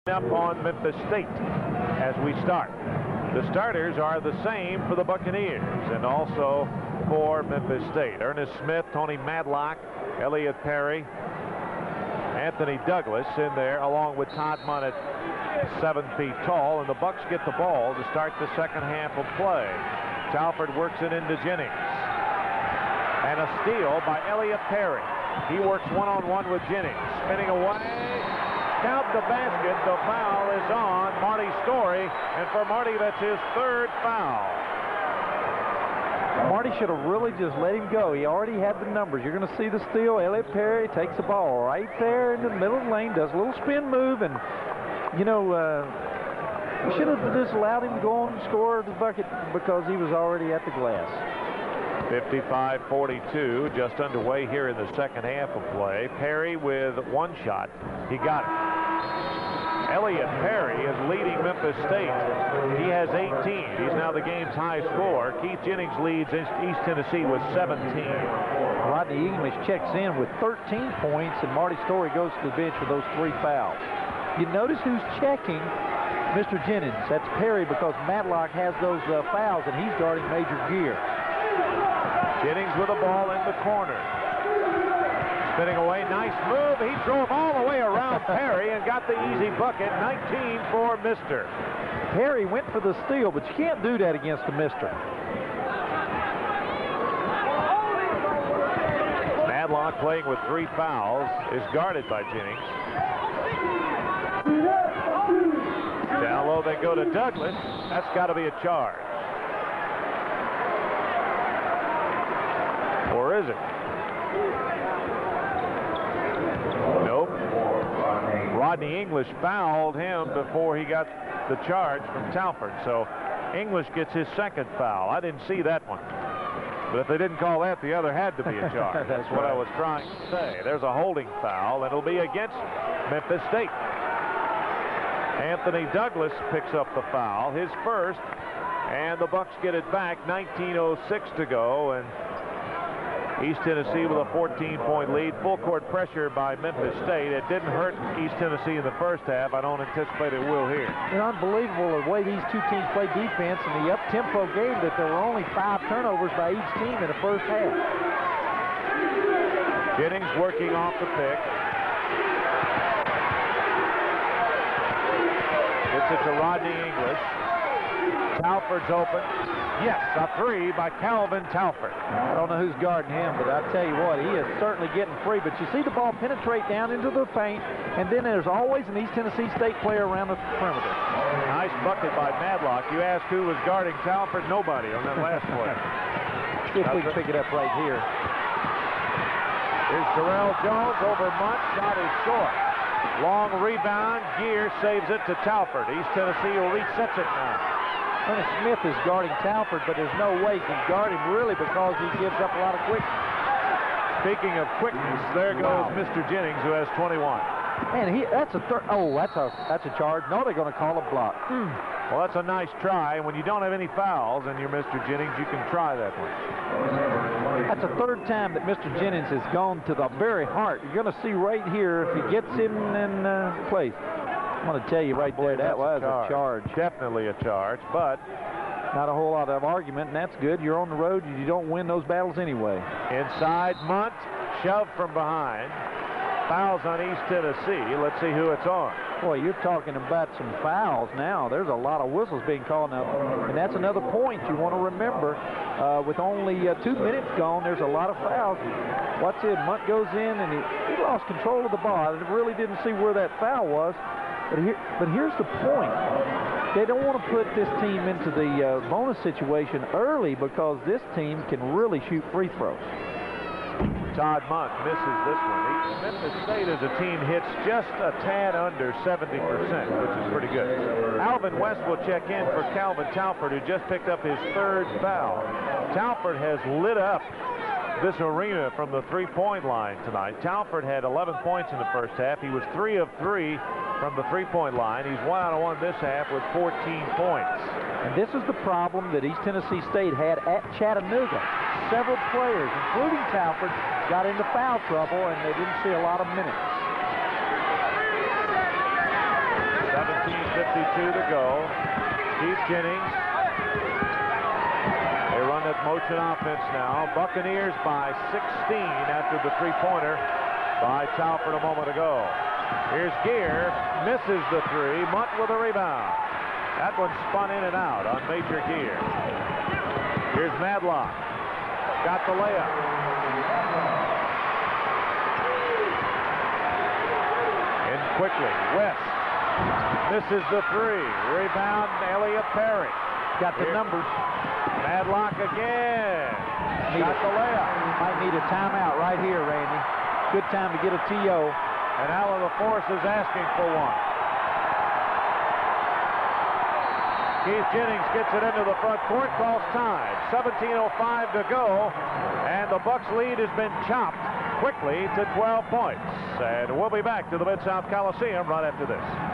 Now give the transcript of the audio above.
Up on Memphis State as we start. The starters are the same for the Buccaneers and also for Memphis State. Ernest Smith, Tony Madlock, Elliott Perry, Anthony Douglas in there, along with Todd Munn at 7 feet tall. And the Bucs get the ball to start the second half of play. Talford works it into Jennings. And a steal by Elliott Perry. He works one-on-one with Jennings. Spinning away. Count the basket. The foul is on Marty Story, and for Marty, that's his third foul. Marty should have really just let him go. He already had the numbers. You're going to see the steal. Elliott Perry takes the ball right there in the middle of the lane, does a little spin move, and you know, you should have just allowed him to go on and score the bucket because he was already at the glass. 55-42, just underway here in the second half of play. Perry with one shot. He got it. Elliott Perry is leading Memphis State. He has 18. He's now the game's high scorer. Keith Jennings leads East Tennessee with 17. Rodney English checks in with 13 points, and Marty Story goes to the bench for those 3 fouls. You notice who's checking Mr. Jennings. That's Perry, because Madlock has those fouls, and he's guarding Major Gear. Jennings with the ball in the corner. Spinning away, nice move. He drove all the way around Perry and got the easy bucket. 19 for Mister. Perry went for the steal, but you can't do that against a Mister. Madlock, playing with 3 fouls, is guarded by Jennings. Down low they go to Douglas. That's got to be a charge. Or is it? Nope. Rodney English fouled him before he got the charge from Talford. So English gets his second foul. I didn't see that one. But if they didn't call that, the other had to be a charge. That's what I was trying to say. There's a holding foul, and it'll be against Memphis State. Anthony Douglas picks up the foul, his first, and the Bucs get it back. 19:06 to go, and East Tennessee with a 14-point lead. Full court pressure by Memphis State. It didn't hurt East Tennessee in the first half. I don't anticipate it will here. It's unbelievable the way these two teams play defense in the up-tempo game, that there were only 5 turnovers by each team in the first half. Jennings working off the pick. Gets it to Rodney English. Talford's open. Yes, a 3 by Calvin Talford. I don't know who's guarding him, but I tell you what, he is certainly getting free. But you see the ball penetrate down into the paint, and then there's always an East Tennessee State player around the perimeter. Nice bucket by Madlock. You ask who was guarding Talford? Nobody on that last play. See if we can pick it up right here. Here's Terrell Jones over Munt. Shot is short. Long rebound. Gear saves it to Talford. East Tennessee resets it now. Ernest Smith is guarding Talford, but there's no way he can guard him really because he gives up a lot of quickness. Speaking of quickness, there goes Mr. Jennings, who has 21. Man, that's a that's a charge. No, they're going to call a block. Well, that's a nice try. And when you don't have any fouls and you're Mr. Jennings, you can try that one. That's the 3rd time that Mr. Jennings has gone to the very heart. You're going to see right here if he gets him in place. I'm going to tell you right there, that was a charge. Definitely a charge, but not a whole lot of argument, and that's good. You're on the road. You don't win those battles anyway. Inside, Munt, shoved from behind. Fouls on East Tennessee. Let's see who it's on. Boy, you're talking about some fouls now. There's a lot of whistles being called now, and that's another point you want to remember. With only 2 minutes gone, there's a lot of fouls. Watch it. Munt goes in, and he lost control of the ball. I really didn't see where that foul was. But here's the point. They don't want to put this team into the bonus situation early because this team can really shoot free throws. Todd Munt misses this one. Memphis State as a team hits just a tad under 70%, which is pretty good. Alvin West will check in for Calvin Talford, who just picked up his 3rd foul. Talford has lit up this arena from the 3-point line tonight. Talford had 11 points in the first half. He was 3 of 3 from the 3-point line. He's 1 out of 1 this half with 14 points. And this is the problem that East Tennessee State had at Chattanooga. Several players, including Talford, got into foul trouble, and they didn't see a lot of minutes. 7 to go. Keith Jennings. They run that motion offense now. Buccaneers by 16 after the three-pointer by Talford a moment ago. Here's Gear, misses the three. Munt with a rebound. That one spun in and out on Major Gear. Here's Madlock. Got the layup. In quickly. West misses the three. Rebound, Elliott Perry. Got the numbers. Madlock again. Got the layup. Might need a timeout right here, Randy. Good time to get a TO. And Allen LaForce is asking for one. Keith Jennings gets it into the front court, calls time. 17:05 to go, and the Bucs lead has been chopped quickly to 12 points. And we'll be back to the Mid South Coliseum right after this.